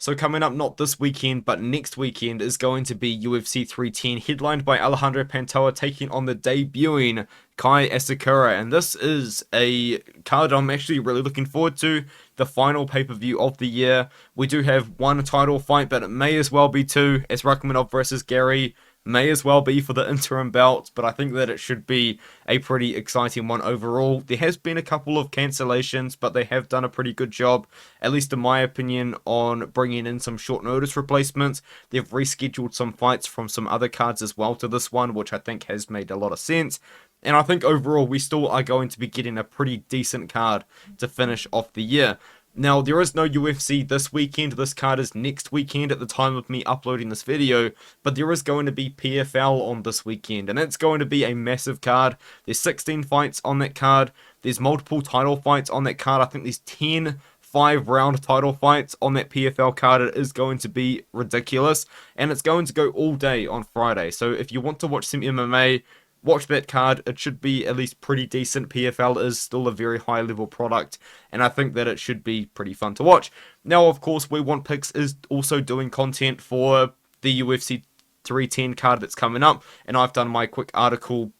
So coming up not this weekend, but next weekend is going to be UFC 310, headlined by Alejandro Pantoja taking on the debuting Kai Asakura. And this is a card I'm actually really looking forward to. The final pay-per-view of the year. We do have one title fight, but it may as well be two, as Rakhmonov versus Garry may as well be for the interim belt, but I think that it should be a pretty exciting one overall. There has been a couple of cancellations, but they have done a pretty good job, at least in my opinion, on bringing in some short notice replacements. They've rescheduled some fights from some other cards as well to this one, which I think has made a lot of sense. And I think overall we still are going to be getting a pretty decent card to finish off the year. Now, there is no UFC this weekend. This card is next weekend at the time of me uploading this video. But there is going to be PFL on this weekend. And it's going to be a massive card. There's 16 fights on that card. There's multiple title fights on that card. I think there's 10 5-round title fights on that PFL card. It is going to be ridiculous. And it's going to go all day on Friday. So if you want to watch some MMA, watch that card. It should be at least pretty decent. PFL is still a very high level product, and I think that it should be pretty fun to watch. Now, of course, We Want Picks is also doing content for the UFC 310 card that's coming up, and I've done my quick article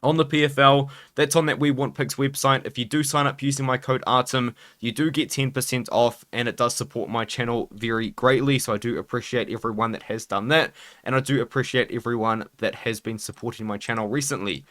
on the PFL. That's on that We Want Picks website. If you do sign up using my code ARTEM, you do get 10% off, and it does support my channel very greatly, so I do appreciate everyone that has done that, and I do appreciate everyone that has been supporting my channel recently.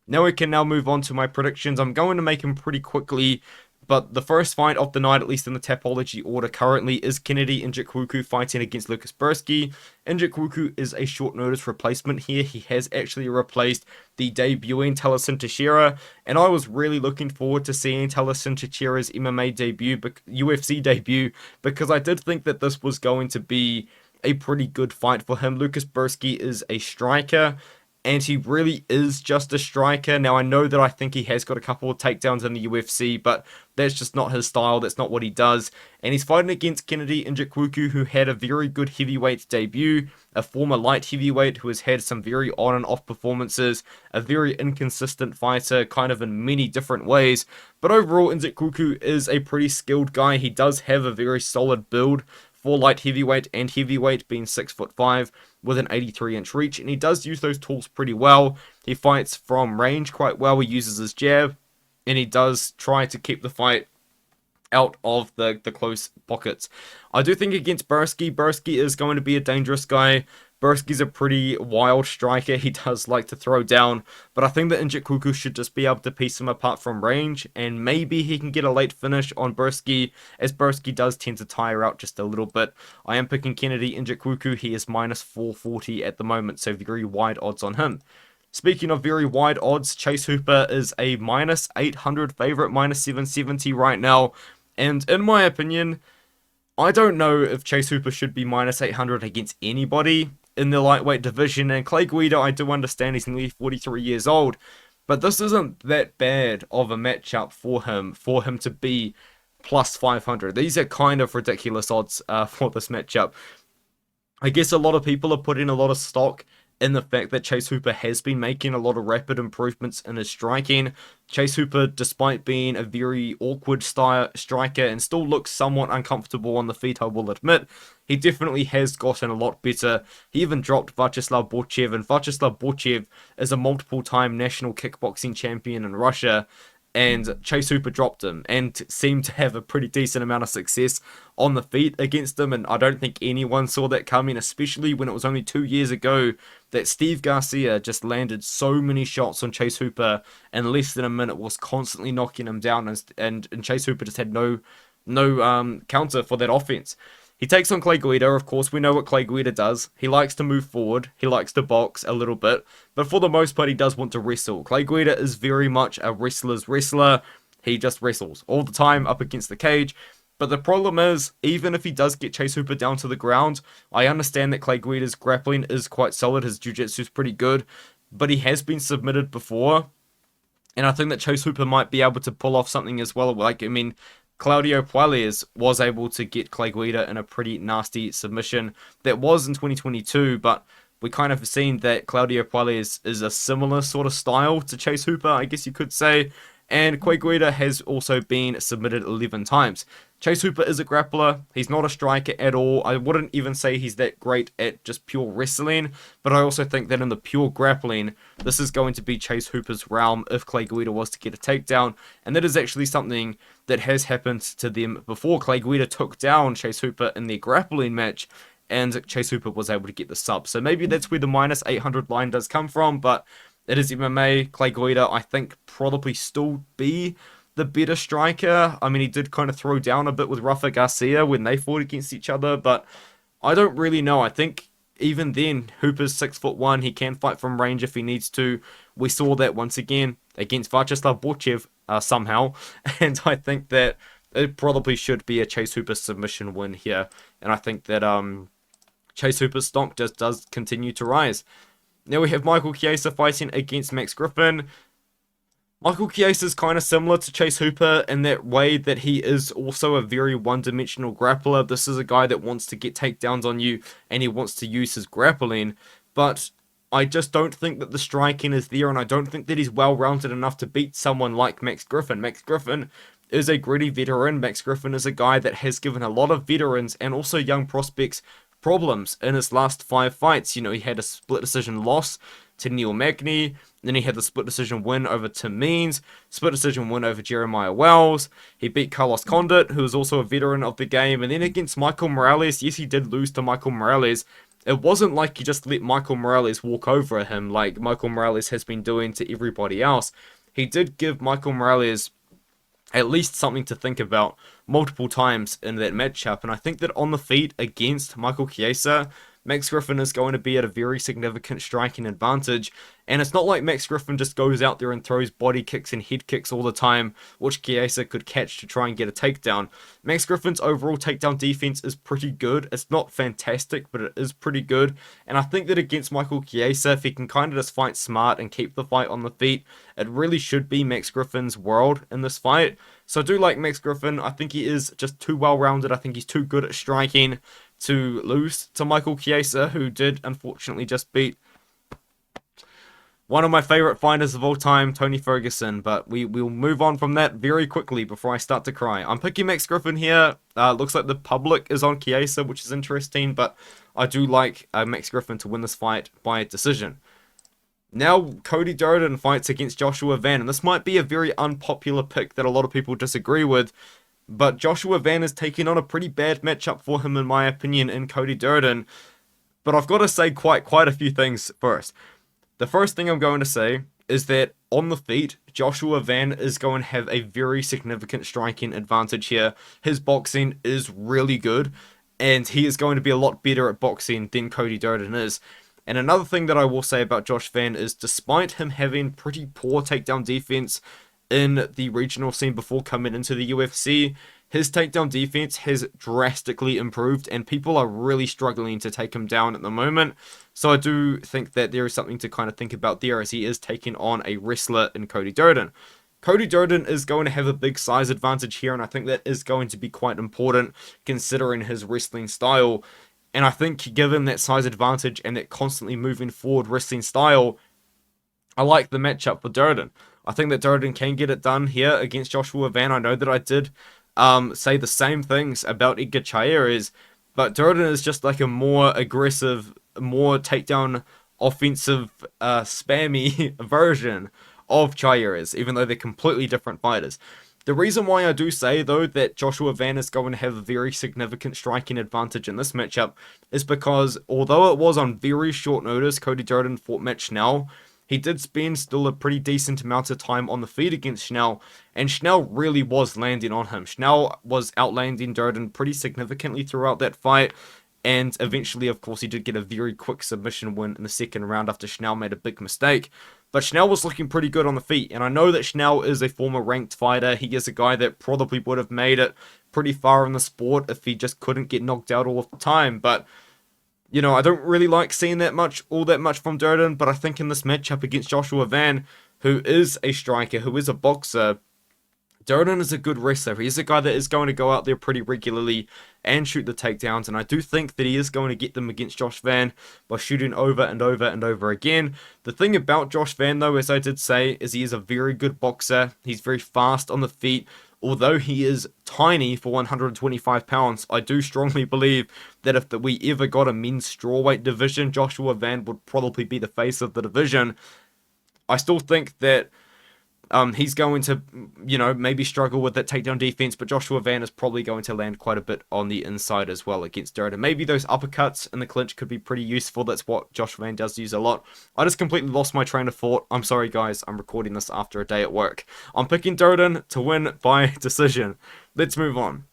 Now we can move on to my predictions. I'm going to make them pretty quickly, but the first fight of the night, at least in the Tapology order currently, is Kennedy Nzechukwu fighting against Lukasz Brzeski. Nzechukwu is a short notice replacement here. He has actually replaced the debuting Taliesin Teixeira, and I was really looking forward to seeing Taliesin Teixeira's MMA debut, UFC debut, because I did think that this was going to be a pretty good fight for him. Lukasz Brzeski is a striker, and he really is just a striker. Now, I know that I think he has got a couple of takedowns in the UFC, but that's just not his style. That's not what he does. And he's fighting against Kennedy Nzechukwu, who had a very good heavyweight debut, a former light heavyweight who has had some very on and off performances, a very inconsistent fighter, kind of in many different ways. But overall, Nzechukwu is a pretty skilled guy. He does have a very solid build for light heavyweight and heavyweight, being 6'5" with an 83-inch reach, and he does use those tools pretty well. He fights from range quite well. He uses his jab, and he does try to keep the fight out of the close pockets. I do think against Brzeski is going to be a dangerous guy. Brzeski's a pretty wild striker. He does like to throw down, but I think that Nzechukwu should just be able to piece him apart from range, and maybe he can get a late finish on Brzeski, as Brzeski does tend to tire out just a little bit. I am picking Kennedy Nzechukwu. He is minus 440 at the moment, so very wide odds on him. Speaking of very wide odds, Chase Hooper is a minus 800 favorite, minus 770 right now, and in my opinion, I don't know if Chase Hooper should be minus 800 against anybody in the lightweight division. And Clay Guida, I do understand he's nearly 43 years old, but this isn't that bad of a matchup for him to be plus 500. These are kind of ridiculous odds for this matchup. I guess a lot of people are putting a lot of stock in the fact that Chase Hooper has been making a lot of rapid improvements in his striking. Chase Hooper, despite being a very awkward striker and still looks somewhat uncomfortable on the feet, I will admit, he definitely has gotten a lot better. He even dropped Vyacheslav Borchev, and Vyacheslav Borchev is a multiple-time national kickboxing champion in Russia, and Chase Hooper dropped him and seemed to have a pretty decent amount of success on the feet against him, and I don't think anyone saw that coming, especially when it was only 2 years ago that Steve Garcia just landed so many shots on Chase Hooper in less than a minute, was constantly knocking him down, and Chase Hooper just had no counter for that offense. He takes on Clay Guida. Of course, we know what Clay Guida does. He likes to move forward. He likes to box a little bit. But for the most part, he does want to wrestle. Clay Guida is very much a wrestler's wrestler. He just wrestles all the time up against the cage. But the problem is, even if he does get Chase Hooper down to the ground, I understand that Clay Guida's grappling is quite solid. His jiu-jitsu is pretty good. But he has been submitted before. And I think that Chase Hooper might be able to pull off something as well. Claudio Puelles was able to get Clay Guida in a pretty nasty submission. That was in 2022, but we kind of seen that Claudio Puelles is a similar sort of style to Chase Hooper, I guess you could say. And Guida has also been submitted 11 times. Chase Hooper is a grappler. He's not a striker at all. I wouldn't even say he's that great at just pure wrestling, but I also think that in the pure grappling, this is going to be Chase Hooper's realm if Guida was to get a takedown, and that is actually something that has happened to them before. Guida took down Chase Hooper in their grappling match, and Chase Hooper was able to get the sub. So maybe that's where the minus 800 line does come from, but it is MMA. Guida, I think, probably still be the better striker. I mean, he did kind of throw down a bit with Rafa Garcia when they fought against each other, but I don't really know. I think even then, Hooper's 6'1", he can fight from range if he needs to. We saw that once again against Vyacheslav Borchev somehow, and I think that it probably should be a Chase Hooper submission win here, and I think that Chase Hooper's stock just does continue to rise. Now we have Michael Chiesa fighting against Max Griffin. Michael Chiesa is kind of similar to Chase Hooper in that way that he is also a very one-dimensional grappler. This is a guy that wants to get takedowns on you and he wants to use his grappling, but I just don't think that the striking is there, and I don't think that he's well-rounded enough to beat someone like Max Griffin. Max Griffin is a gritty veteran. Max Griffin is a guy that has given a lot of veterans and also young prospects problems in his last 5 fights. You know, he had a split decision loss to Neil Magny, then he had the split decision win over Tim Means, split decision win over Jeremiah Wells, he beat Carlos Condit, who is also a veteran of the game, and then against Michael Morales, yes, he did lose to Michael Morales. It wasn't like he just let Michael Morales walk over him like Michael Morales has been doing to everybody else. He did give Michael Morales at least something to think about multiple times in that matchup, and I think that on the feet against Michael Chiesa, Max Griffin is going to be at a very significant striking advantage, and it's not like Max Griffin just goes out there and throws body kicks and head kicks all the time, which Chiesa could catch to try and get a takedown. Max Griffin's overall takedown defense is pretty good. It's not fantastic, but it is pretty good, and I think that against Michael Chiesa, if he can kind of just fight smart and keep the fight on the feet, it really should be Max Griffin's world in this fight. So I do like Max Griffin. I think he is just too well-rounded. I think he's too good at striking to lose to Michael Chiesa, who did unfortunately just beat one of my favorite fighters of all time, Tony Ferguson, but we'll move on from that very quickly before I start to cry. I'm picking Max Griffin here. Looks like the public is on Chiesa, which is interesting, but I do like Max Griffin to win this fight by decision. Now, Cody Durden fights against Joshua Van, and this might be a very unpopular pick that a lot of people disagree with, but Joshua Van is taking on a pretty bad matchup for him, in my opinion, in Cody Durden. But I've got to say quite a few things first. The first thing I'm going to say is that on the feet, Joshua Van is going to have a very significant striking advantage here. His boxing is really good, and he is going to be a lot better at boxing than Cody Durden is. And another thing that I will say about Josh Van is, despite him having pretty poor takedown defense in the regional scene before coming into the UFC, his takedown defense has drastically improved, and people are really struggling to take him down at the moment. So I do think that there is something to kind of think about there, as he is taking on a wrestler in Cody Durden. Cody Durden is going to have a big size advantage here, and I think that is going to be quite important considering his wrestling style. And I think given that size advantage and that constantly moving forward wrestling style, I like the matchup for Durden. I think that Durden can get it done here against Joshua Van. I know that I did say the same things about Edgar Chairez, but Durden is just like a more aggressive, more takedown offensive, spammy version of Chairez, even though they're completely different fighters. The reason why I do say, though, that Joshua Van is going to have a very significant striking advantage in this matchup is because, although it was on very short notice, Cody Durden fought Matt Schnell, he did spend still a pretty decent amount of time on the feet against Schnell, and Schnell really was landing on him. Schnell was outlanding Durden pretty significantly throughout that fight, and eventually, of course, he did get a very quick submission win in the second round after Schnell made a big mistake. But Schnell was looking pretty good on the feet, and I know that Schnell is a former ranked fighter. He is a guy that probably would have made it pretty far in the sport if he just couldn't get knocked out all of the time. But, you know, I don't really like seeing all that much from Durden, but I think in this matchup against Joshua Van, who is a striker, who is a boxer, Durden is a good wrestler. He's a guy that is going to go out there pretty regularly and shoot the takedowns, and I do think that he is going to get them against Josh Van by shooting over and over and over again. The thing about Josh Van, though, as I did say, is he is a very good boxer. He's very fast on the feet. Although he is tiny for 125 pounds, I do strongly believe that if we ever got a men's strawweight division, Joshua Van would probably be the face of the division. I still think that he's going to, maybe struggle with that takedown defense, but Joshua Van is probably going to land quite a bit on the inside as well against Durden. Maybe those uppercuts in the clinch could be pretty useful. That's what Joshua Van does use a lot. I just completely lost my train of thought. I'm sorry, guys. I'm recording this after a day at work. I'm picking Durden to win by decision. Let's move on.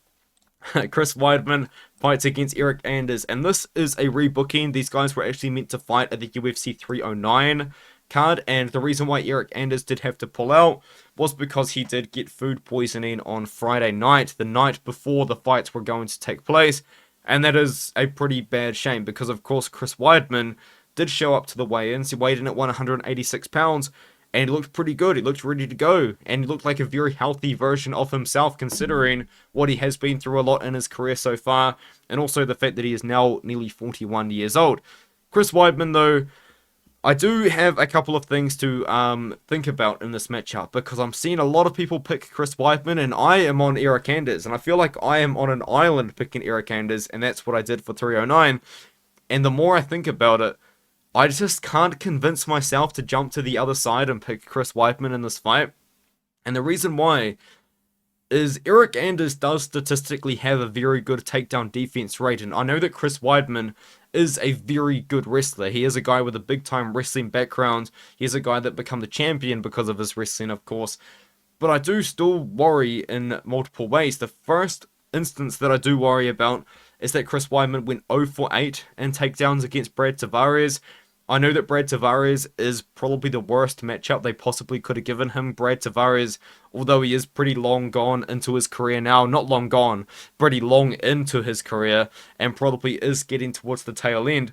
Chris Weidman fights against Eryk Anders, and this is a rebooking. These guys were actually meant to fight at the UFC 309 card, and the reason why Eryk Anders did have to pull out was because he did get food poisoning on Friday night, the night before the fights were going to take place, and that is a pretty bad shame because, of course, Chris Weidman did show up to the weigh-ins. He weighed in at 186 pounds, and he looked pretty good. He looked ready to go, and he looked like a very healthy version of himself considering what he has been through a lot in his career so far, and also the fact that he is now nearly 41 years old. Chris Weidman, though, I do have a couple of things to think about in this matchup, because I'm seeing a lot of people pick Chris Weidman, and I am on Eryk Anders, and I feel like I am on an island picking Eryk Anders, and that's what I did for 309, and the more I think about it, I just can't convince myself to jump to the other side and pick Chris Weidman in this fight, and the reason why is Eryk Anders does statistically have a very good takedown defense rate, and I know that Chris Weidman is a very good wrestler. He is a guy with a big-time wrestling background. He's a guy that became the champion because of his wrestling, of course. But I do still worry in multiple ways. The first instance that I do worry about is that Chris Weidman went 0 for 8 in takedowns against Brad Tavares. I know that Brad Tavares is probably the worst matchup they possibly could have given him. Brad Tavares, although he is pretty long gone into his career now, not long gone, pretty long into his career, and probably is getting towards the tail end,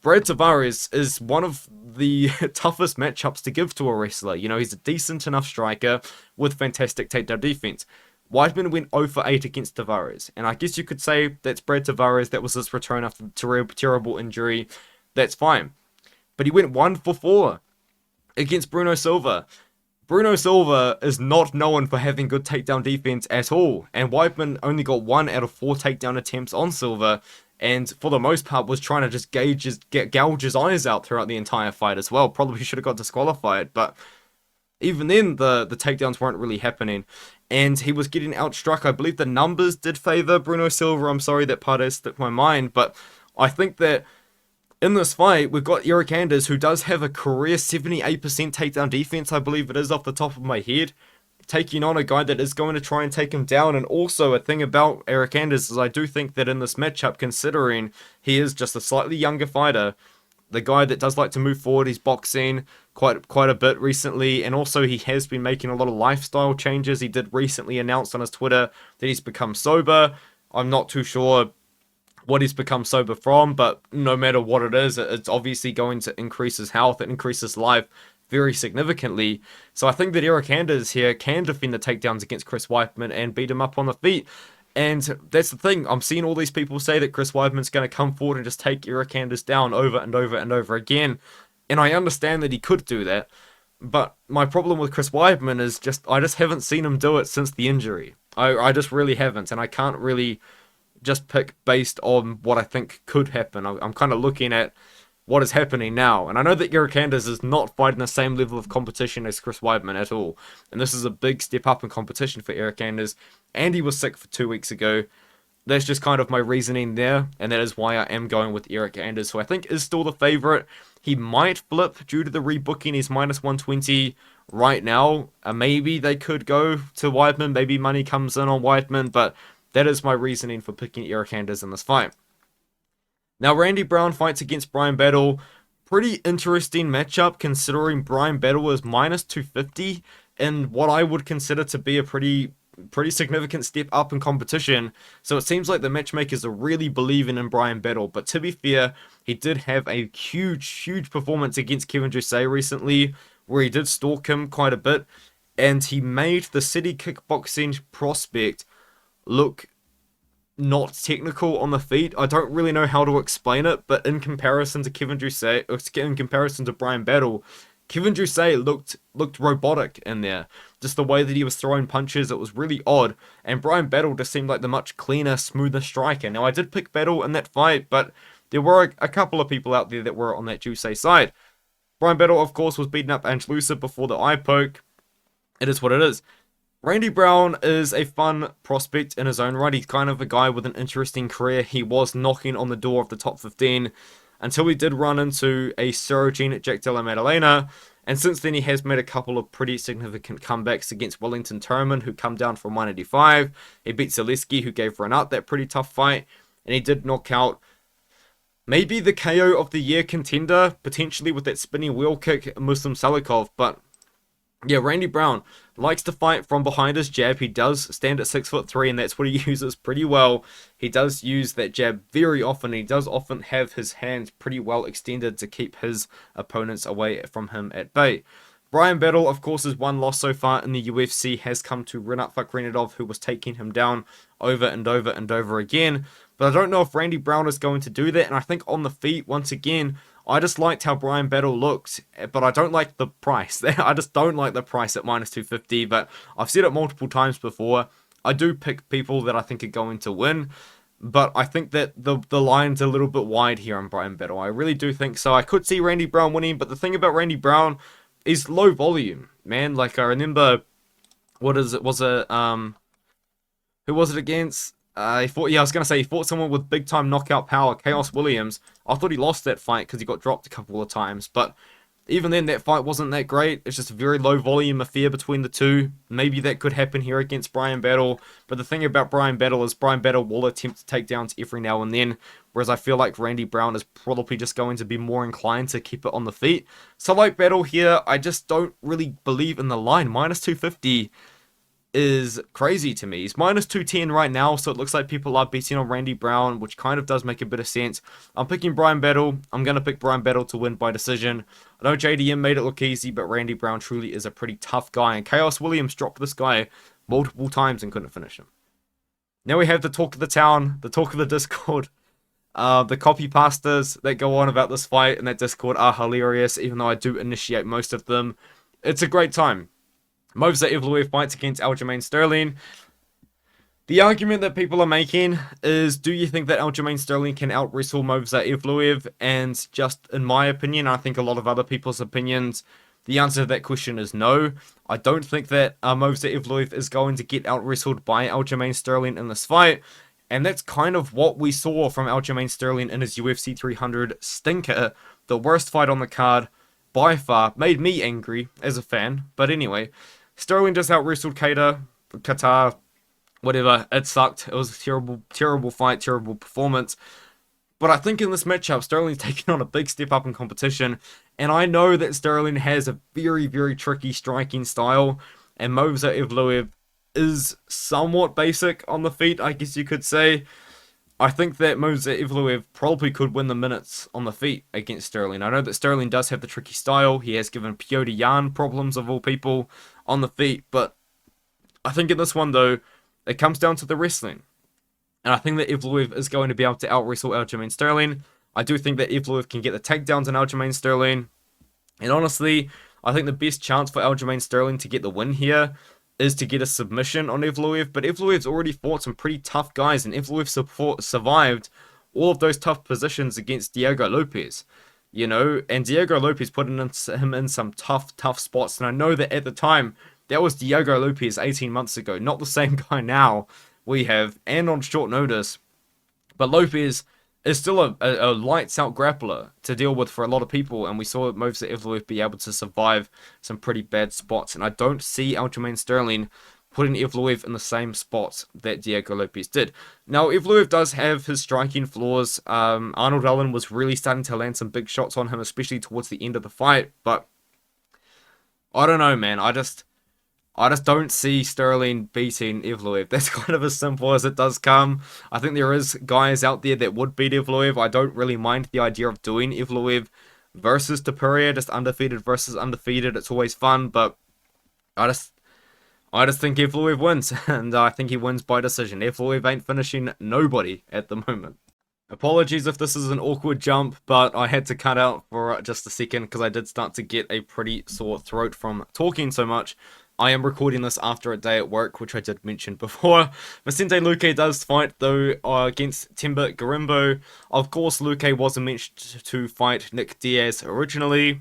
Brad Tavares is one of the toughest matchups to give to a wrestler. He's a decent enough striker with fantastic takedown defense. Weidman went 0 for 8 against Tavares, and I guess you could say that's Brad Tavares. That was his return after a terrible injury. That's fine. But he went 1 for 4 against Bruno Silva. Bruno Silva is not known for having good takedown defense at all, and Weidman only got 1 out of 4 takedown attempts on Silva, and for the most part was trying to just gouge his eyes out throughout the entire fight as well. Probably should have got disqualified, but even then the takedowns weren't really happening, and he was getting outstruck. I believe the numbers did favor Bruno Silva. I'm sorry, that part has stuck in my mind, but I think that in this fight, we've got Eryk Anders, who does have a career 78% takedown defense, I believe it is off the top of my head, taking on a guy that is going to try and take him down. And also, a thing about Eryk Anders is I do think that in this matchup, considering he is just a slightly younger fighter, the guy that does like to move forward, he's boxing quite a bit recently, and also he has been making a lot of lifestyle changes. He did recently announce on his Twitter that he's become sober. I'm not too sure what he's become sober from, but no matter what it is, it's obviously going to increase his health and increase his life very significantly. So I think that Eryk Anders here can defend the takedowns against Chris Weidman and beat him up on the feet. And that's the thing. I'm seeing all these people say that Chris Weidman's going to come forward and just take Eryk Anders down over and over and over again. And I understand that he could do that. But my problem with Chris Weidman is I just haven't seen him do it since the injury. I just really haven't. And I can't really just pick based on what I think could happen. I'm kind of looking at what is happening now. And I know that Eryk Anders is not fighting the same level of competition as Chris Weidman at all. And this is a big step up in competition for Eryk Anders. And he was sick for 2 weeks ago. That's just kind of my reasoning there. And that is why I am going with Eryk Anders, who I think is still the favorite. He might flip due to the rebooking. He's minus 120 right now. Maybe they could go to Weidman. Maybe money comes in on Weidman. But that is my reasoning for picking Eryk Anders in this fight. Now, Randy Brown fights against Bryan Battle. Pretty interesting matchup, considering Bryan Battle is minus 250 in what I would consider to be a pretty significant step up in competition. So it seems like the matchmakers are really believing in Bryan Battle. But to be fair, he did have a huge performance against Kevin Jose recently, where he did stalk him quite a bit. and he made the city kickboxing prospect look not technical on the feet. I don't really know how to explain it, but in comparison to in comparison to Bryan Battle, Kevin Jousset looked robotic in there. Just the way that he was throwing punches, it was really odd. And Bryan Battle just seemed like the much cleaner, smoother striker. Now, I did pick Battle in that fight, but there were a couple of people out there that were on that Jousset side. Bryan Battle, of course, was beating up Angelusa before the eye poke. It is what it is. Randy Brown is a fun prospect in his own right. He's kind of a guy with an interesting career. He was knocking on the door of the top 15 until he did run into a surging Jack Della Maddalena. And since then, he has made a couple of pretty significant comebacks against Wellington Turman, who come down from 185. He beat Zaleski, who gave Renat that pretty tough fight. And he did knock out maybe the KO of the year contender, potentially with that spinning wheel kick, Muslim Salikov. But yeah, Randy Brown likes to fight from behind his jab. He does stand at 6'3", and that's what he uses pretty well. He does use that jab very often. He does often have his hands pretty well extended to keep his opponents away from him at bay. Bryan Battle, of course, his one loss so far in the UFC has come to Renat Fakhrenadov, who was taking him down over and over and over again. But I don't know if Randy Brown is going to do that, and I think on the feet, once again, I just liked how Bryan Battle looked, but I don't like the price. I just don't like the price at minus 250, but I've said it multiple times before. I do pick people that I think are going to win, but I think that the line's a little bit wide here on Bryan Battle. I really do think so. I could see Randy Brown winning, but the thing about Randy Brown is low volume, man. Like, I remember, who was it against? He fought someone with big time knockout power, Chaos Williams. I thought he lost that fight because he got dropped a couple of times, but even then, that fight wasn't that great. It's just a very low volume affair between the two. Maybe that could happen here against Bryan Battle, but the thing about Bryan Battle is Bryan Battle will attempt takedowns every now and then, whereas I feel like Randy Brown is probably just going to be more inclined to keep it on the feet. So like Battle here, I just don't really believe in the line. Minus 250 is crazy to me. He's minus 210 right now, so it looks like people are betting on Randy Brown, which kind of does make a bit of sense. I'm picking Bryan Battle. I'm going to pick Bryan Battle to win by decision. I know JDM made it look easy, but Randy Brown truly is a pretty tough guy, and Chaos Williams dropped this guy multiple times and couldn't finish him. Now we have the talk of the town, the talk of the Discord. The copy pastas that go on about this fight in that Discord are hilarious, even though I do initiate most of them. It's a great time. Movsar Evloev fights against Aljamain Sterling. The argument that people are making is, do you think that Aljamain Sterling can out-wrestle Movsar Evloev? And just in my opinion, I think a lot of other people's opinions, the answer to that question is no. I don't think that Movsar Evloev is going to get out-wrestled by Aljamain Sterling in this fight. And that's kind of what we saw from Aljamain Sterling in his UFC 300 stinker. The worst fight on the card by far. Made me angry as a fan. But anyway, Sterling just out-wrestled Qatar, whatever. It sucked. It was a terrible, terrible fight, terrible performance. But I think in this matchup, Sterling's taking on a big step up in competition. And I know that Sterling has a very, very tricky striking style. And Movsar Evloev is somewhat basic on the feet, I guess you could say. I think that Movsar Evloev probably could win the minutes on the feet against Sterling. I know that Sterling does have the tricky style. He has given Piotr Jan problems, of all people, on the feet. But I think in this one, though, it comes down to the wrestling. And I think that Evloev is going to be able to out-wrestle Aljamain Sterling. I do think that Evloev can get the takedowns on Aljamain Sterling. And honestly, I think the best chance for Aljamain Sterling to get the win here is to get a submission on Evloev, but Evloev's already fought some pretty tough guys, and Evloev survived all of those tough positions against Diego Lopes, you know, and Diego Lopes put him in some tough spots, and I know that at the time, that was Diego Lopes 18 months ago, not the same guy now we have, and on short notice, but Lopes is still a lights-out grappler to deal with for a lot of people, and we saw Movsar Evloev be able to survive some pretty bad spots, and I don't see Aljamain Sterling putting Evloev in the same spots that Diego Lopes did. Now, Evloev does have his striking flaws. Arnold Allen was really starting to land some big shots on him, especially towards the end of the fight, but I don't know, man. I just don't see Sterling beating Evloev. That's kind of as simple as it does come. I think there is guys out there that would beat Evloev. I don't really mind the idea of doing Evloev versus Topuria, just undefeated versus undefeated. It's always fun, but I I just think Evloev wins, and I think he wins by decision. Evloev ain't finishing nobody at the moment. Apologies if this is an awkward jump, but I had to cut out for just a second because I did start to get a pretty sore throat from talking so much. I am recording this after a day at work, which I did mention before. Vicente Luque does fight, though, against Themba Gorimbo. Of course, Luque wasn't meant to fight Nick Diaz originally.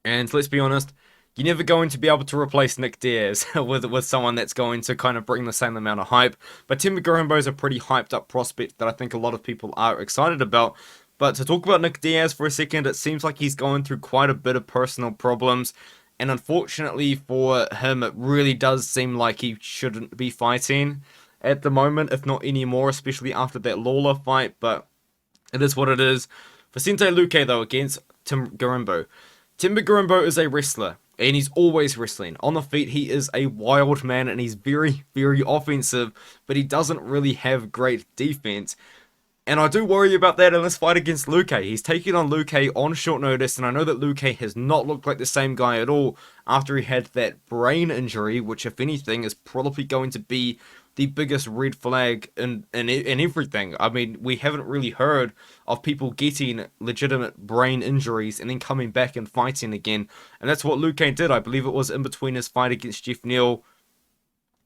And let's be honest, you're never going to be able to replace Nick Diaz with someone that's going to kind of bring the same amount of hype. But Themba Gorimbo is a pretty hyped up prospect that I think a lot of people are excited about. But to talk about Nick Diaz for a second, it seems like he's going through quite a bit of personal problems. And unfortunately for him, it really does seem like he shouldn't be fighting at the moment, if not anymore, especially after that Lawler fight. But it is what it is. Vicente Luque, though, against Themba Gorimbo. Themba Gorimbo is a wrestler, and he's always wrestling. On the feet, he is a wild man, and he's very, very offensive, but he doesn't really have great defense. And I do worry about that in this fight against Luque. He's taking on Luque on short notice, and I know that Luque has not looked like the same guy at all after he had that brain injury, which, if anything, is probably going to be the biggest red flag in everything. I mean, we haven't really heard of people getting legitimate brain injuries and then coming back and fighting again. And that's what Luque did. I believe it was in between his fight against Jeff Neal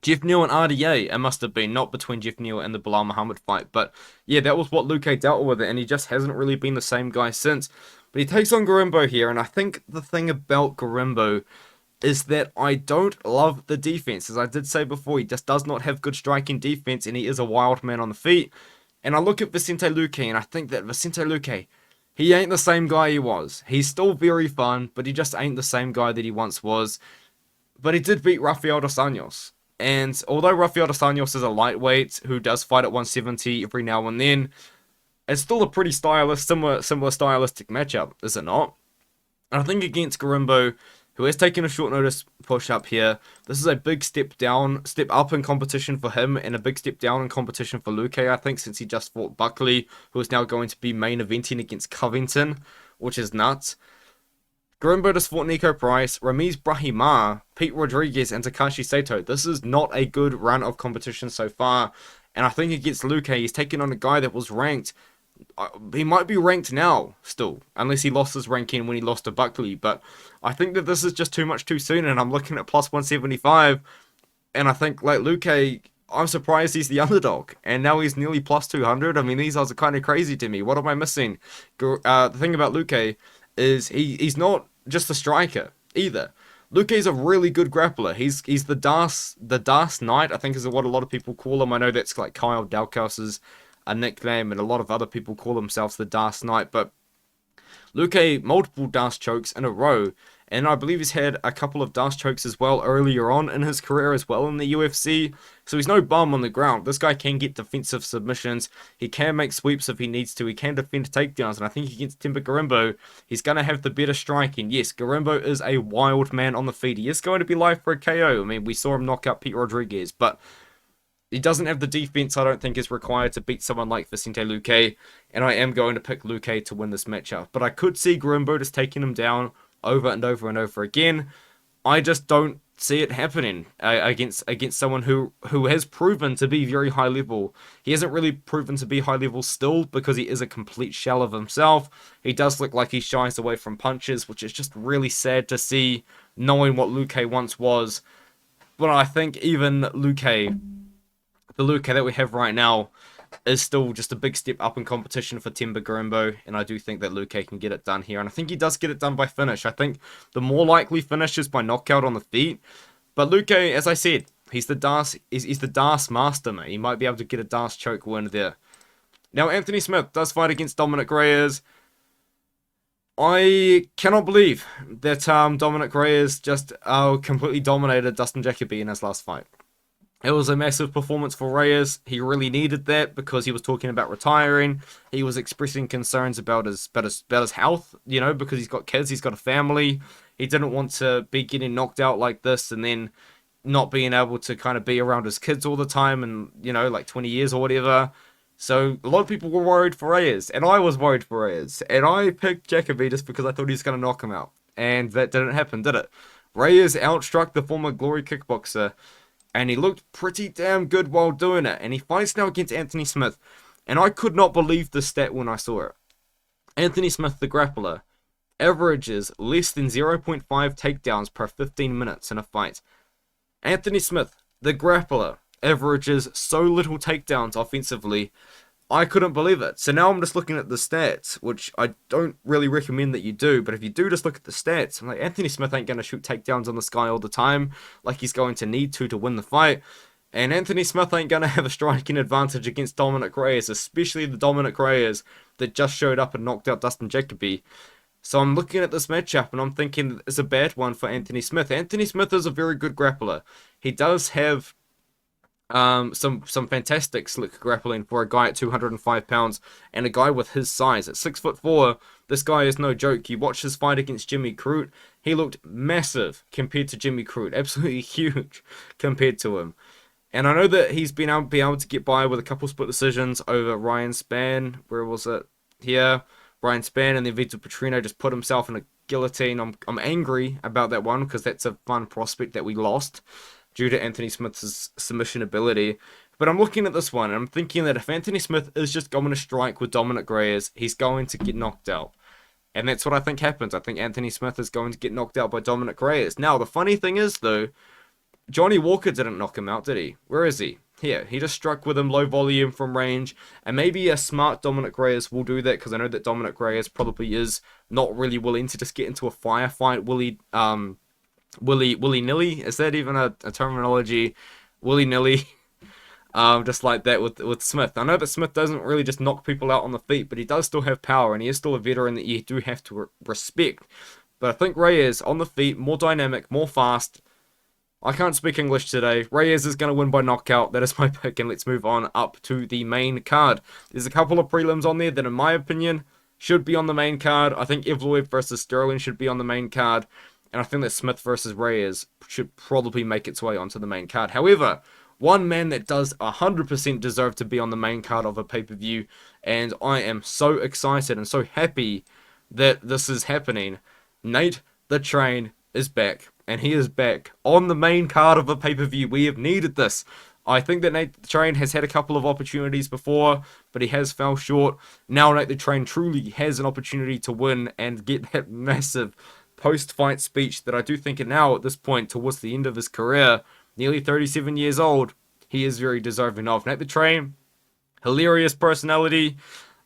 and RDA, it must have been, not between Jeff Neal and the Bilal Muhammad fight. But yeah, that was what Luque dealt with, and he just hasn't really been the same guy since. But he takes on Gorimbo here, and I think the thing about Gorimbo is that I don't love the defense. As I did say before, he just does not have good striking defense, and he is a wild man on the feet. And I look at Vicente Luque, and I think that Vicente Luque, he ain't the same guy he was. He's still very fun, but he just ain't the same guy that he once was. But he did beat Rafael dos Anjos. And although Rafael dos Anjos is a lightweight who does fight at 170 every now and then, it's still a pretty similar stylistic matchup, is it not? And I think against Gorimbo, who has taken a short notice push up here, this is a big step up in competition for him, and a big step down in competition for Luque, I think, since he just fought Buckley, who is now going to be main eventing against Covington, which is nuts. Gorimbo just fought Nico Bryce, Ramiz Brahimaj, Pete Rodriguez, and Takashi Sato. This is not a good run of competition so far, and I think against Luque, he's taking on a guy that was ranked. He might be ranked now, still, unless he lost his ranking when he lost to Buckley, but I think that this is just too much too soon, and I'm looking at plus 175, and I think, like, Luque, I'm surprised he's the underdog, and now he's nearly plus 200. I mean, these odds are kind of crazy to me. What am I missing? The thing about Luque is he's not just a striker either. Luque's a really good grappler. He's the Das Knight, I think, is what a lot of people call him. I know that's like Kyle Dalkaus's a nickname, and a lot of other people call themselves the Das Knight, but Luque, multiple Das chokes in a row, and I believe he's had a couple of Das chokes as well earlier on in his career as well in the UFC, so he's no bum on the ground. This guy can get defensive submissions, he can make sweeps if he needs to, he can defend takedowns, and I think against Themba Gorimbo, he's going to have the better striking. Yes, Gorimbo is a wild man on the feet. He is going to be live for a KO. I mean, we saw him knock out Pete Rodriguez, but he doesn't have the defense I don't think is required to beat someone like Vicente Luque, and I am going to pick Luque to win this matchup. But I could see Gorimbo just taking him down over and over and over again. I just don't see it happening against someone who has proven to be very high level. He hasn't really proven to be high level still because he is a complete shell of himself. He does look like he shies away from punches, which is just really sad to see, knowing what Luque once was. But I think even Luque, the Luque that we have right now, is still just a big step up in competition for Themba Gorimbo, and I do think that Luque can get it done here, and I think he does get it done by finish. I think the more likely finish is by knockout on the feet, but Luque, as I said, he's the Das master, mate. He might be able to get a Das choke win there. Now, Anthony Smith does fight against Dominick Reyes. I cannot believe that Dominick Reyes just completely dominated Dustin Jacoby in his last fight. It was a massive performance for Reyes. He really needed that because he was talking about retiring. He was expressing concerns about his health, you know, because he's got kids, he's got a family. He didn't want to be getting knocked out like this and then not being able to kind of be around his kids all the time and, you know, like 20 years or whatever. So a lot of people were worried for Reyes, and I was worried for Reyes. And I picked Jacoby just because I thought he was going to knock him out. And that didn't happen, did it? Reyes outstruck the former Glory kickboxer, and he looked pretty damn good while doing it. And he fights now against Anthony Smith, and I could not believe the stat when I saw it. Anthony Smith, the grappler, averages less than 0.5 takedowns per 15 minutes in a fight. Anthony Smith, the grappler, averages so little takedowns offensively. I couldn't believe it. So now I'm just looking at the stats, which I don't really recommend that you do, but if you do just look at the stats, I'm like, Anthony Smith ain't going to shoot takedowns on this guy all the time, like he's going to need to win the fight. And Anthony Smith ain't going to have a striking advantage against Dominick Reyes, especially the Dominick Reyes that just showed up and knocked out Dustin Jacoby. So I'm looking at this matchup and I'm thinking it's a bad one for Anthony Smith. Anthony Smith is a very good grappler. He does have some fantastic slick grappling for a guy at 205 pounds and a guy with his size at 6'4". This guy is no joke. You watch his fight against Jimmy Crute, he looked massive compared to Jimmy Crute, absolutely huge compared to him. And I know that he's been able to get by with a couple split decisions over Ryan Spann. Where was it? Here, Ryan Spann, and then Vitor Petrino just put himself in a guillotine. I'm angry about that one because that's a fun prospect that we lost due to Anthony Smith's submission ability. But I'm looking at this one, and I'm thinking that if Anthony Smith is just going to strike with Dominick Reyes, he's going to get knocked out. And that's what I think happens. I think Anthony Smith is going to get knocked out by Dominick Reyes. Now, the funny thing is, though, Johnny Walker didn't knock him out, did he? Where is he? Here, he just struck with him low volume from range, and maybe a smart Dominick Reyes will do that, because I know that Dominick Reyes probably is not really willing to just get into a firefight willy-nilly. Is that even a terminology? Willy-nilly. Just like that with Smith. I know that Smith doesn't really just knock people out on the feet, but he does still have power, and he is still a veteran that you do have to respect. But I think Reyes, on the feet, more dynamic, more fast. I can't speak English today. Reyes is going to win by knockout. That is my pick, and let's move on up to the main card. There's a couple of prelims on there that, in my opinion, should be on the main card. I think Evloev versus Sterling should be on the main card, and I think that Smith versus Reyes should probably make its way onto the main card. However, one man that does 100% deserve to be on the main card of a pay-per-view, and I am so excited and so happy that this is happening. Nate the Train is back, and he is back on the main card of a pay-per-view. We have needed this. I think that Nate the Train has had a couple of opportunities before, but he has fell short. Now Nate the Train truly has an opportunity to win and get that massive post-fight speech that I do think now at this point, towards the end of his career, nearly 37 years old, he is very deserving of. Nate the Train, hilarious personality,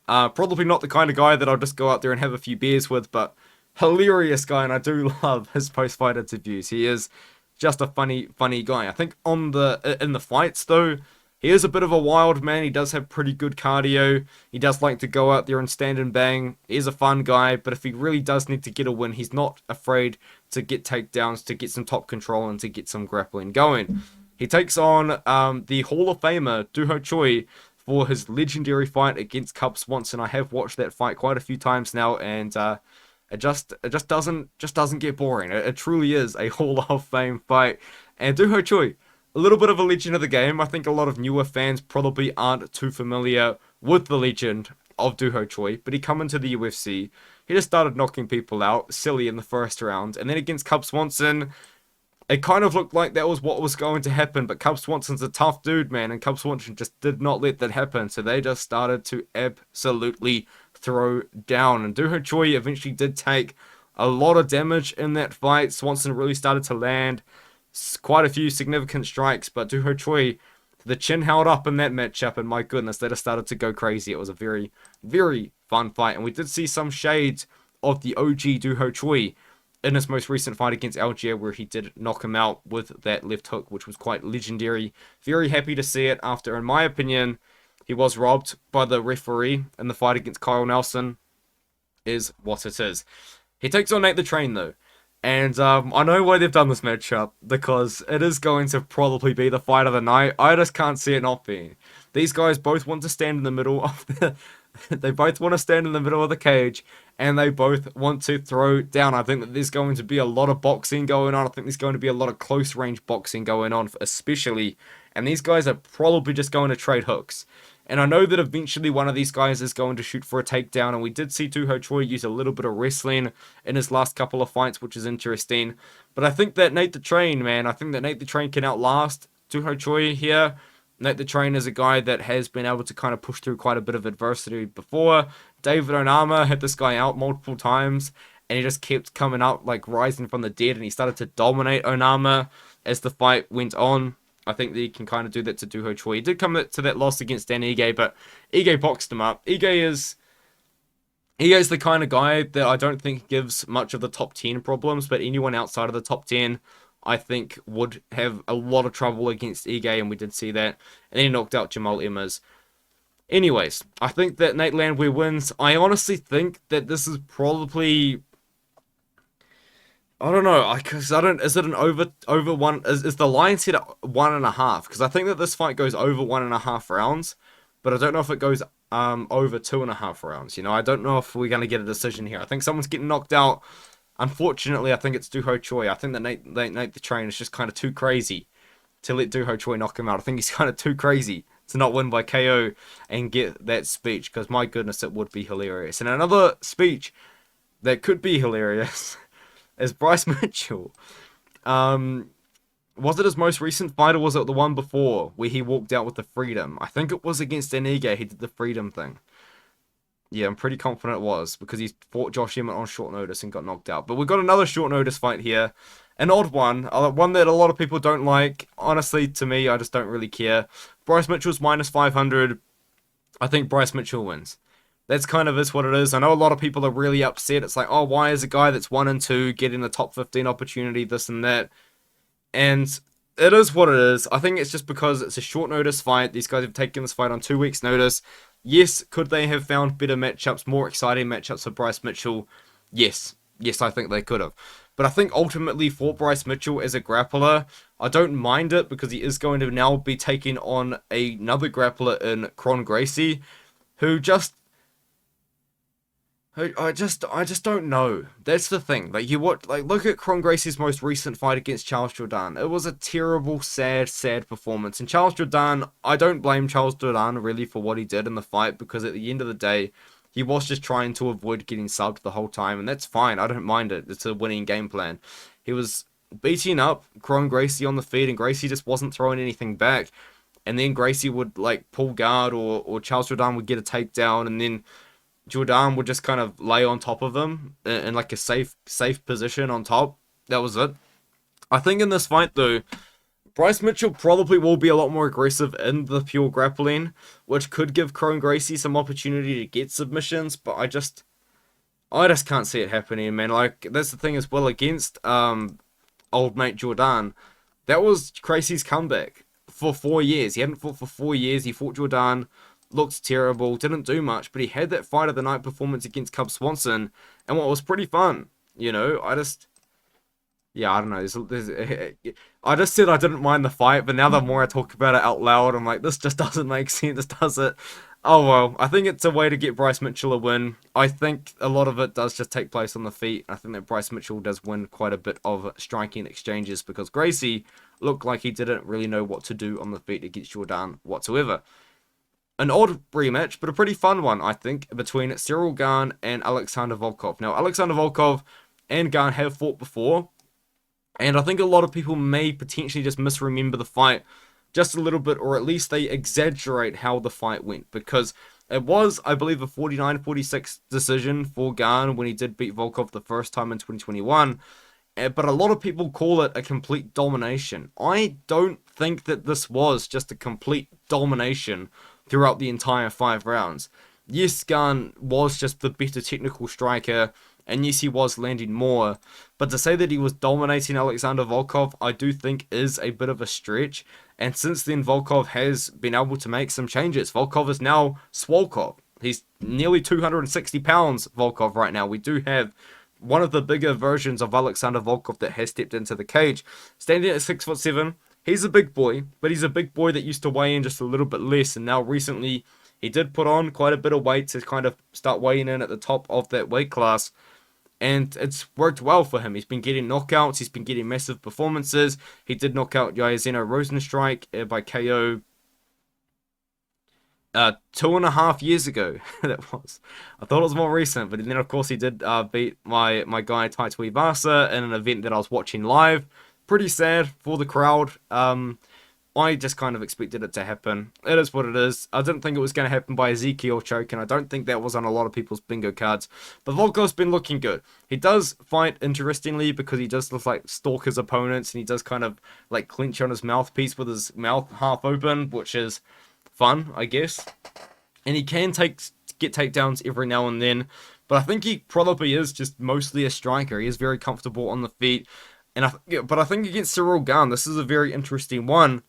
probably not the kind of guy that I'll just go out there and have a few beers with, but hilarious guy, and I do love his post-fight interviews. He is just a funny guy. I think in the fights, though, he is a bit of a wild man. He does have pretty good cardio. He does like to go out there and stand and bang. He is a fun guy, but if he really does need to get a win, he's not afraid to get takedowns, to get some top control, and to get some grappling going. He takes on the Hall of Famer, Doo-Ho Choi, for his legendary fight against Cub Swanson. I have watched that fight quite a few times now, and it just doesn't get boring. It truly is a Hall of Fame fight. And Doo-Ho Choi, a little bit of a legend of the game. I think a lot of newer fans probably aren't too familiar with the legend of Doo-Ho Choi, but he come into the UFC. He just started knocking people out silly in the first round, and then against Cub Swanson, it kind of looked like that was what was going to happen, but Cub Swanson's a tough dude, man, and Cub Swanson just did not let that happen, so they just started to absolutely throw down, and Doo-Ho Choi eventually did take a lot of damage in that fight. Swanson really started to land quite a few significant strikes, but Doo-Ho Choi, the chin held up in that matchup, and my goodness, they just started to go crazy. It was a very, very fun fight, and we did see some shades of the OG Doo-Ho Choi in his most recent fight against Algier, where he did knock him out with that left hook, which was quite legendary. Very happy to see it after, in my opinion, he was robbed by the referee in the fight against Kyle Nelson, is what it is. He takes on Nate the Train, though. And I know why they've done this matchup, because it is going to probably be the fight of the night. I just can't see it not being. These guys both want to stand in the middle of the... They both want to stand in the middle of the cage, and they both want to throw down. I think that there's going to be a lot of boxing going on. I think there's going to be a lot of close-range boxing going on, especially. And these guys are probably just going to trade hooks. And I know that eventually one of these guys is going to shoot for a takedown, and we did see Doo Ho Choi use a little bit of wrestling in his last couple of fights, which is interesting. But I think that Nate the Train, man, I think that Nate the Train can outlast Doo Ho Choi here. Nate the Train is a guy that has been able to kind of push through quite a bit of adversity before. David Onama had this guy out multiple times, and he just kept coming up, like rising from the dead, and he started to dominate Onama as the fight went on. I think that he can kind of do that to Doo Ho Choi. He did come to that loss against Dan Ige, but Ige boxed him up. Ige is the kind of guy that I don't think gives much of the top 10 problems, but anyone outside of the top 10, I think, would have a lot of trouble against Ige, and we did see that. And then he knocked out Jamal Emmers. Anyways, I think that Nate Landwehr wins. I honestly think that this is probably... I don't know, because I don't. Is it an over one? Is the line set at 1.5? Because I think that this fight goes over 1.5 rounds, but I don't know if it goes over 2.5 rounds. You know, I don't know if we're gonna get a decision here. I think someone's getting knocked out. Unfortunately, I think it's Doo Ho Choi. I think that Nate the Train is just kind of too crazy to let Doo Ho Choi knock him out. I think he's kind of too crazy to not win by KO and get that speech. Because my goodness, it would be hilarious. And another speech that could be hilarious is Bryce Mitchell. Was it his most recent fight, or was it the one before where he walked out with the freedom? I think it was against Ige. He did the freedom thing. Yeah, I'm pretty confident it was, because he fought Josh Emmett on short notice and got knocked out. But we've got another short notice fight here. An odd one. One that a lot of people don't like. Honestly, to me, I just don't really care. Bryce Mitchell's minus 500. I think Bryce Mitchell wins. That's kind of is what it is. I know a lot of people are really upset. It's like, oh, why is a guy that's 1-2 getting the top 15 opportunity, this and that? And it is what it is. I think it's just because it's a short notice fight. These guys have taken this fight on 2 weeks' notice. Yes, could they have found better matchups, more exciting matchups for Bryce Mitchell? Yes. Yes, I think they could have. But I think ultimately for Bryce Mitchell as a grappler, I don't mind it, because he is going to now be taking on another grappler in Kron Gracie, who just... I just don't know. That's the thing. Like, look at Kron Gracie's most recent fight against Charles Jourdain. It was a terrible, sad performance. And Charles Jourdain, I don't blame Charles Jourdain really for what he did in the fight, because at the end of the day, he was just trying to avoid getting subbed the whole time, and that's fine. I don't mind it. It's a winning game plan. He was beating up Kron Gracie on the feet, and Gracie just wasn't throwing anything back. And then Gracie would like pull guard, or Charles Jourdain would get a takedown, and then Jourdain would just kind of lay on top of him in like a safe position on top. That was it. I think in this fight though, Bryce Mitchell probably will be a lot more aggressive in the pure grappling, which could give Kron Gracie some opportunity to get submissions, but I just can't see it happening, man. Like, that's the thing as well against old mate Jourdain. That was Gracie's comeback for 4 years. He hadn't fought for 4 years. He fought Jourdain. Looked terrible, didn't do much, but he had that fight of the night performance against Cub Swanson, and what was pretty fun, you know. I don't know. I just said I didn't mind the fight, but now the more I talk about it out loud, I'm like, this just doesn't make sense, does it? Oh well, I think it's a way to get Bryce Mitchell a win. I think a lot of it does just take place on the feet. I think that Bryce Mitchell does win quite a bit of striking exchanges, because Gracie looked like he didn't really know what to do on the feet against Jourdain whatsoever. An odd rematch, but a pretty fun one, I think, between Ciryl Gane and Alexander Volkov. Now, Alexander Volkov and Gane have fought before, and I think a lot of people may potentially just misremember the fight just a little bit, or at least they exaggerate how the fight went, because it was, I believe, a 49-46 decision for Gane when he did beat Volkov the first time in 2021, but a lot of people call it a complete domination. I don't think that this was just a complete domination throughout the entire 5 rounds. Yes, Gane was just the better technical striker, and yes, he was landing more, but to say that he was dominating Alexander Volkov, I do think is a bit of a stretch, and since then, Volkov has been able to make some changes. Volkov is now Swolkov. He's nearly 260 pounds, Volkov, right now. We do have one of the bigger versions of Alexander Volkov that has stepped into the cage, standing at 6'7". He's a big boy, but he's a big boy that used to weigh in just a little bit less, and now recently he did put on quite a bit of weight to kind of start weighing in at the top of that weight class, and it's worked well for him. He's been getting knockouts, he's been getting massive performances. He did knock out Jairzinho Rosenstrike by KO 2.5 years ago. That was. I thought it was more recent, but then of course he did beat my guy Taito Ivasa in an event that I was watching live. Pretty sad for the crowd. I just kind of expected it to happen. It is what it is. I didn't think it was going to happen by Ezekiel choke, and I don't think that was on a lot of people's bingo cards. But Volkov's been looking good. He does fight interestingly because he does look like stalk his opponents, and he does kind of like clench on his mouthpiece with his mouth half open, which is fun, I guess. And he can get takedowns every now and then, but I think he probably is just mostly a striker. He is very comfortable on the feet. But I think against Ciryl Gane, this is a very interesting one,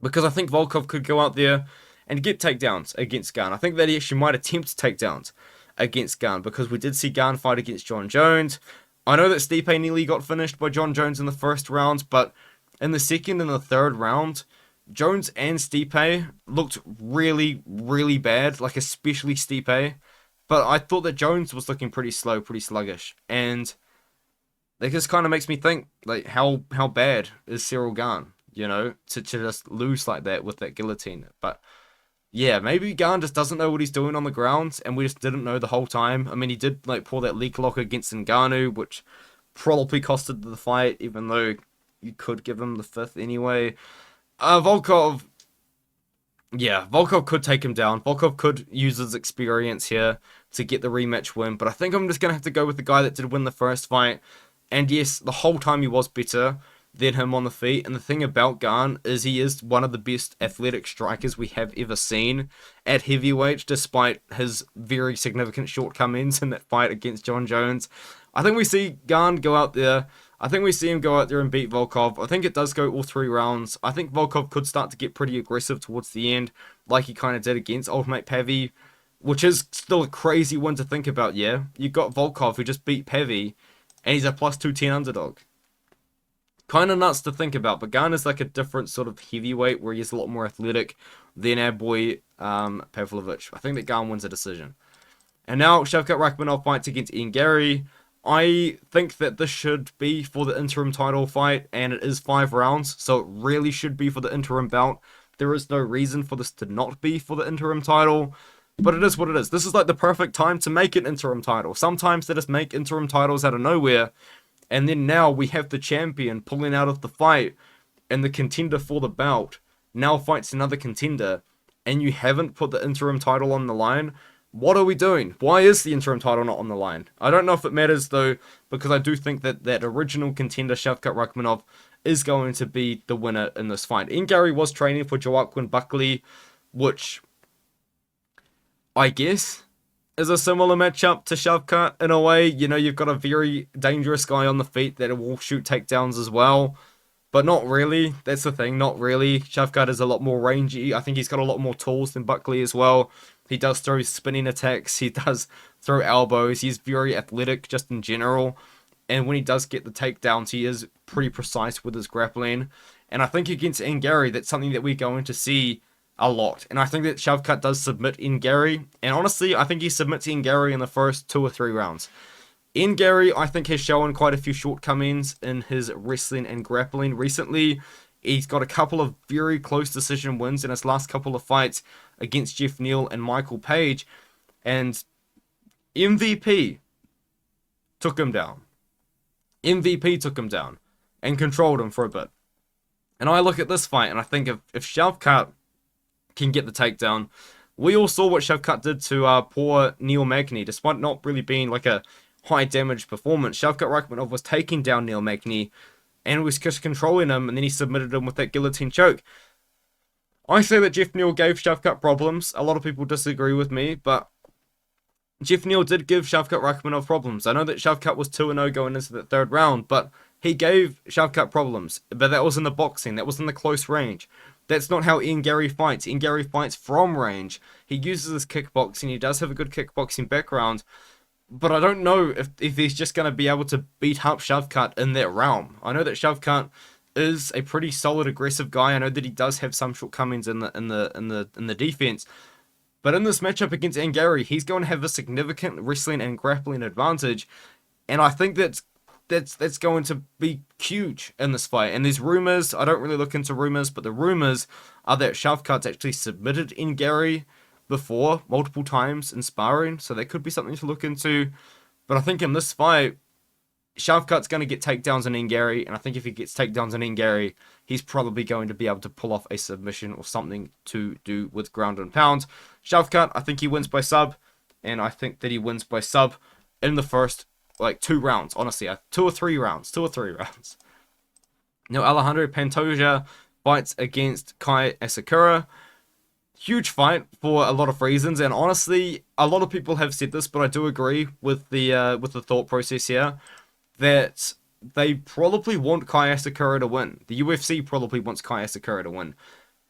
because I think Volkov could go out there and get takedowns against Gane. I think that he actually might attempt takedowns against Gane, because we did see Gane fight against Jon Jones. I know that Stipe nearly got finished by Jon Jones in the first round, but in the second and the third round, Jones and Stipe looked really, really bad, like especially Stipe. But I thought that Jones was looking pretty slow, pretty sluggish. And that just kind of makes me think, like, how bad is Ciryl Gane? You know, to just lose like that with that guillotine. But yeah, maybe Gane just doesn't know what he's doing on the ground, and we just didn't know the whole time. I mean, he did like pull that leg lock against Ngannou, which probably costed the fight, even though you could give him the fifth anyway. Volkov could take him down. Volkov could use his experience here to get the rematch win, but I think I'm just going to have to go with the guy that did win the first fight. And yes, the whole time he was better than him on the feet. And the thing about Gane is he is one of the best athletic strikers we have ever seen at heavyweight, despite his very significant shortcomings in that fight against Jon Jones. I think we see Gane go out there. I think we see him go out there and beat Volkov. I think it does go all 3 rounds. I think Volkov could start to get pretty aggressive towards the end, like he kind of did against Ultimate Pavi, which is still a crazy one to think about, yeah? You got Volkov, who just beat Pavi, and he's a plus 210 underdog. Kind of nuts to think about, but Gane is like a different sort of heavyweight where he's a lot more athletic than our boy Pavlovich. I think that Gane wins a decision. And now Shavkat Rakhmonov fights against Garry. I think that this should be for the interim title fight, and it is 5 rounds, so it really should be for the interim bout. There is no reason for this to not be for the interim title, but it is what it is. This is like the perfect time to make an interim title. Sometimes they just make interim titles out of nowhere, and then now we have the champion pulling out of the fight, and the contender for the bout now fights another contender, and you haven't put the interim title on the line. What are we doing? Why is the interim title not on the line? I don't know if it matters though, because I do think that that original contender, Shavkat Rakhmonov, is going to be the winner in this fight. Garry was training for Joaquin Buckley, which I guess is a similar matchup to Shavkat in a way. You know, you've got a very dangerous guy on the feet that will shoot takedowns as well. But not really. That's the thing, not really. Shavkat is a lot more rangy. I think he's got a lot more tools than Buckley as well. He does throw spinning attacks. He does throw elbows. He's very athletic just in general. And when he does get the takedowns, he is pretty precise with his grappling. And I think against Garry, that's something that we're going to see a lot. And I think that Shavkat does submit Garry. And honestly, I think he submits Garry in the first 2 or 3 rounds. Garry, I think, has shown quite a few shortcomings in his wrestling and grappling recently. He's got a couple of very close decision wins in his last couple of fights against Jeff Neal and Michael Page. And MVP took him down. MVP took him down and controlled him for a bit. And I look at this fight and I think if Shavkat can get the takedown, we all saw what Shavkat did to poor Neil Magny, despite not really being like a high damage performance. Shavkat Rakhmonov was taking down Neil Magny and was just controlling him, and then he submitted him with that guillotine choke. I say that Jeff Neal gave Shavkat problems. A lot of people disagree with me, but Jeff Neal did give Shavkat Rakhmonov problems. I know that Shavkat was 2-0 going into the 3rd round, but he gave Shavkat problems. But that was in the boxing. That was in the close range. That's not how Garry fights. Garry fights from range. He uses his kickboxing. He does have a good kickboxing background. But I don't know if he's just going to be able to beat up Shavkat in that realm. I know that Shavkat is a pretty solid, aggressive guy. I know that he does have some shortcomings in the defense. But in this matchup against Garry, he's going to have a significant wrestling and grappling advantage. And I think that's going to be huge in this fight. And there's rumors, I don't really look into rumors, but the rumors are that Shavkat's actually submitted Garry before multiple times in sparring, so that could be something to look into. But I think in this fight, Shavkat's going to get takedowns on Garry, and I think if he gets takedowns on Garry, he's probably going to be able to pull off a submission or something to do with ground and pound. Shavkat, I think he wins by sub, and I think that he wins by sub in the first, like, 2 rounds, honestly. 2 or 3 rounds. Now, Alejandro Pantoja fights against Kai Asakura. Huge fight for a lot of reasons, and honestly, a lot of people have said this, but I do agree with the thought process here, that they probably want Kai Asakura to win. The UFC probably wants Kai Asakura to win.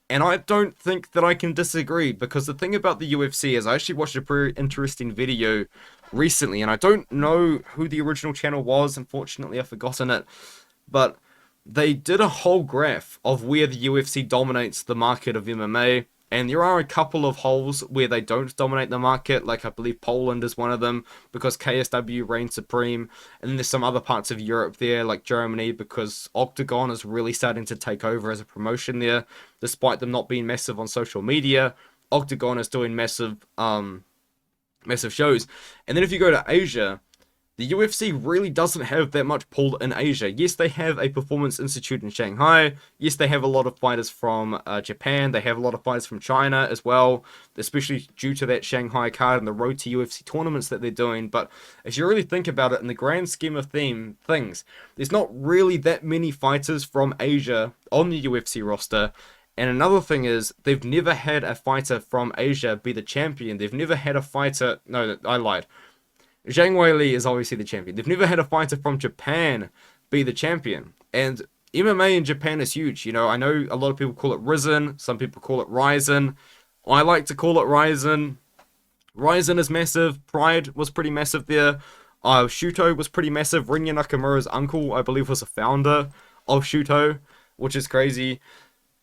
And I don't think that I can disagree, because the thing about the UFC is I actually watched a pretty interesting video recently, and I don't know who the original channel was, unfortunately I've forgotten it, but they did a whole graph of where the UFC dominates the market of MMA. And there are a couple of holes where they don't dominate the market, like I believe Poland is one of them, because KSW reigns supreme. And then there's some other parts of Europe there, like Germany, because Octagon is really starting to take over as a promotion there. Despite them not being massive on social media, Octagon is doing massive shows. And then if you go to Asia, the UFC really doesn't have that much pull in Asia. Yes, they have a performance institute in Shanghai. Yes, they have a lot of fighters from Japan. They have a lot of fighters from China as well, especially due to that Shanghai card and the road to UFC tournaments that they're doing. But if you really think about it, in the grand scheme of things, there's not really that many fighters from Asia on the UFC roster. And another thing is, they've never had a fighter from Asia be the champion. They've never had a fighter... No, I lied. Zhang Weili is obviously the champion. They've never had a fighter from Japan be the champion. And MMA in Japan is huge. You know, I know a lot of people call it Risen. Some people call it Ryzen. I like to call it Ryzen. Ryzen is massive. Pride was pretty massive there. Shuto was pretty massive. Rinya Nakamura's uncle, I believe, was a founder of Shuto, which is crazy.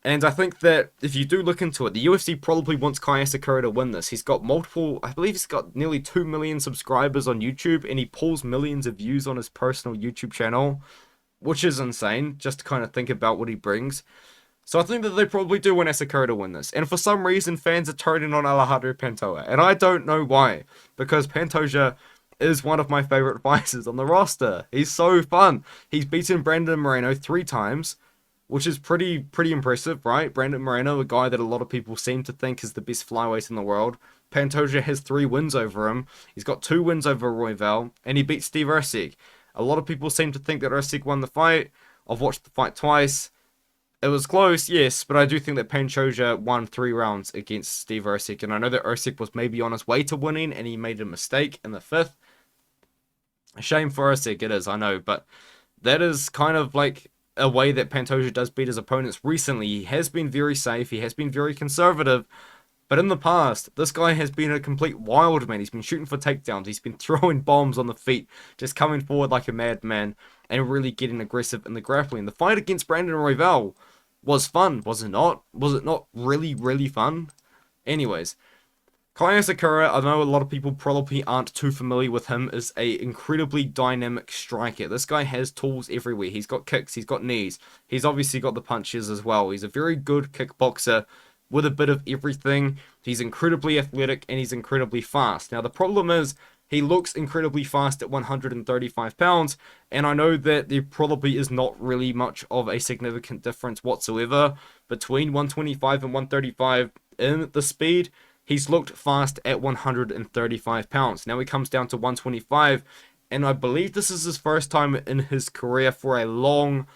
And I think that if you do look into it, the UFC probably wants Kai Asakura to win this. He's got I believe he's got nearly 2 million subscribers on YouTube, and he pulls millions of views on his personal YouTube channel, which is insane, just to kind of think about what he brings. So I think that they probably do want Asakura to win this. And for some reason, fans are turning on Alejandro Pantoja, and I don't know why, because Pantoja is one of my favorite fighters on the roster. He's so fun. He's beaten Brandon Moreno 3 times, which is pretty impressive, right? Brandon Moreno, a guy that a lot of people seem to think is the best flyweight in the world. Pantoja has 3 wins over him. He's got 2 wins over Royval, and he beat Steve Erceg. A lot of people seem to think that Erceg won the fight. I've watched the fight twice. It was close, yes, but I do think that Pantoja won 3 rounds against Steve Erceg, and I know that Erceg was maybe on his way to winning, and he made a mistake in the 5th. A shame for Erceg, it is, I know, but that is kind of like a way that Pantoja does beat his opponents recently. He has been very safe, he has been very conservative, but in the past, this guy has been a complete wild man. He's been shooting for takedowns, he's been throwing bombs on the feet, just coming forward like a madman, and really getting aggressive in the grappling. The fight against Brandon Royval was fun, was it not? Was it not really fun? Anyways, Kai Asakura, I know a lot of people probably aren't too familiar with him, is a incredibly dynamic striker. This guy has tools everywhere. He's got kicks, he's got knees, he's obviously got the punches as well. He's a very good kickboxer with a bit of everything. He's incredibly athletic and he's incredibly fast. Now the problem is, he looks incredibly fast at 135 pounds, and I know that there probably is not really much of a significant difference whatsoever between 125 and 135 in the speed. He's looked fast at 135 pounds. Now he comes down to 125, and I believe this is his first time in his career for a long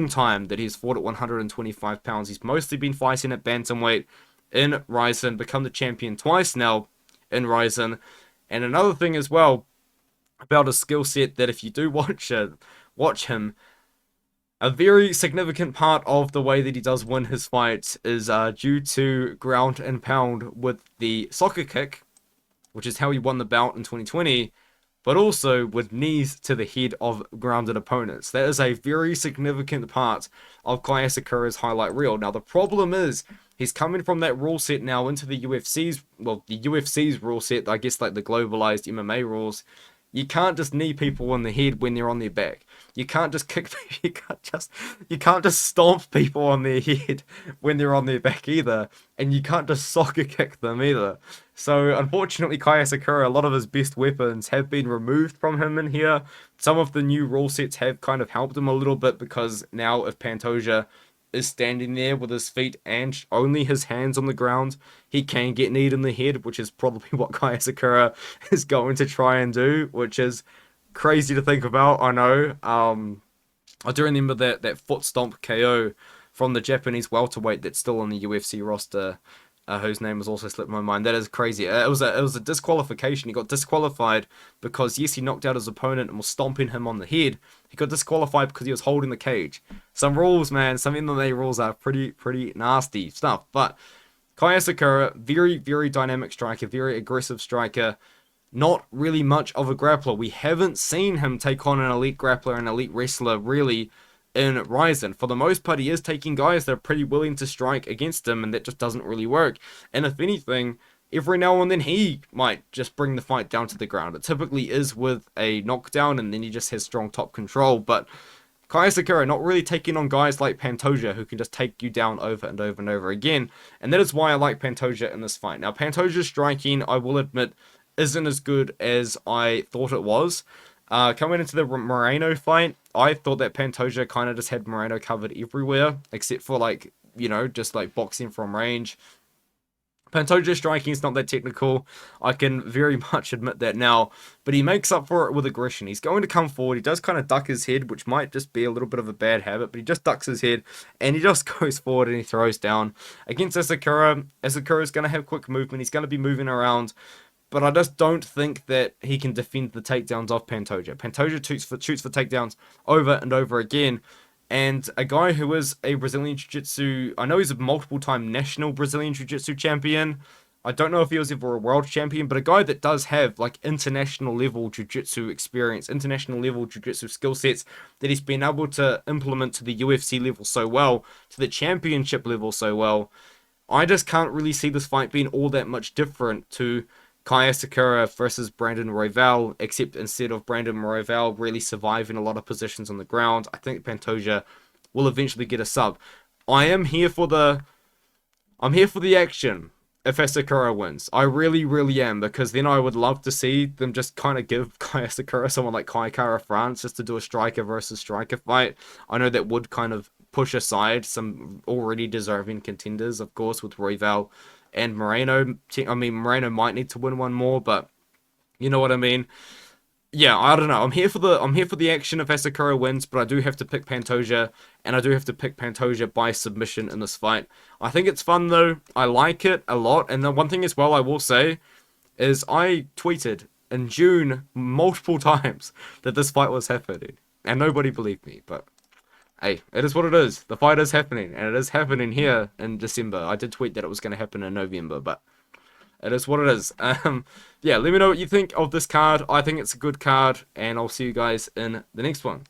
time that he's fought at 125 pounds. He's mostly been fighting at bantamweight in Ryzen, become the champion twice now in Ryzen. And another thing as well about his skill set, that if you do watch him, a very significant part of the way that he does win his fights is due to ground and pound with the soccer kick, which is how he won the bout in 2020, but also with knees to the head of grounded opponents. That is a very significant part of Kai Asakura's highlight reel. Now the problem is, he's coming from that rule set now into the UFC's rule set, I guess like the globalized MMA rules. You can't just knee people on the head when they're on their back. You can't just kick. You can't just stomp people on their head when they're on their back either, and you can't just soccer kick them either. So unfortunately, Kai Asakura, a lot of his best weapons have been removed from him in here. Some of the new rule sets have kind of helped him a little bit, because now if Pantoja is standing there with his feet and only his hands on the ground, he can get kneed in the head, which is probably what Kai Asakura is going to try and do, which is crazy to think about, I know. I do remember that foot stomp KO from the Japanese welterweight that's still on the UFC roster, whose name has also slipped my mind. That is crazy. It was a disqualification. He got disqualified because, yes, he knocked out his opponent and was stomping him on the head. He got disqualified because he was holding the cage. Some rules, man. Some MMA rules are pretty nasty stuff. But Kai Asakura, very, very dynamic striker, very aggressive striker. Not really much of a grappler. We haven't seen him take on an elite grappler, an elite wrestler, really, in Ryzen. For the most part, he is taking guys that are pretty willing to strike against him, and that just doesn't really work. And if anything, every now and then he might just bring the fight down to the ground. It typically is with a knockdown, and then he just has strong top control. But Kai Asakura not really taking on guys like Pantoja, who can just take you down over and over and over again. And that is why I like Pantoja in this fight. Now, Pantoja's striking, I will admit, isn't as good as I thought it was. Coming into the Moreno fight, I thought that Pantoja kind of just had Moreno covered everywhere, except for, like, you know, just like boxing from range. Pantoja's striking is not that technical. I can very much admit that now, but he makes up for it with aggression. He's going to come forward. He does kind of duck his head, which might just be a little bit of a bad habit, but he just ducks his head and he just goes forward and he throws down. Against Asakura, Asakura is going to have quick movement. He's going to be moving around. But I just don't think that he can defend the takedowns of Pantoja. Pantoja shoots for takedowns over and over again. And a guy who is a Brazilian Jiu-Jitsu... I know he's a multiple-time national Brazilian Jiu-Jitsu champion. I don't know if he was ever a world champion, but a guy that does have, like, international-level Jiu-Jitsu experience, international-level Jiu-Jitsu skill sets that he's been able to implement to the UFC level so well, to the championship level so well. I just can't really see this fight being all that much different to Kai Asakura versus Brandon Royval, except instead of Brandon Royval really surviving a lot of positions on the ground, I think Pantoja will eventually get a sub. I'm here for the action if Asakura wins. I really am, because then I would love to see them just kind of give Kai Asakura someone like Kai Kara France just to do a striker versus striker fight. I know that would kind of push aside some already deserving contenders, of course, with Royval and Moreno. I mean, Moreno might need to win one more, but you know what I mean. Yeah, I don't know. I'm here for the action if Asakura wins, but I do have to pick Pantoja, and I do have to pick Pantoja by submission in this fight. I think it's fun though. I like it a lot, and the one thing as well I will say is I tweeted in June multiple times that this fight was happening, and nobody believed me, but hey, it is what it is. The fight is happening, and it is happening here in December. I did tweet that it was going to happen in November, but it is what it is. Yeah, let me know what you think of this card. I think it's a good card, and I'll see you guys in the next one.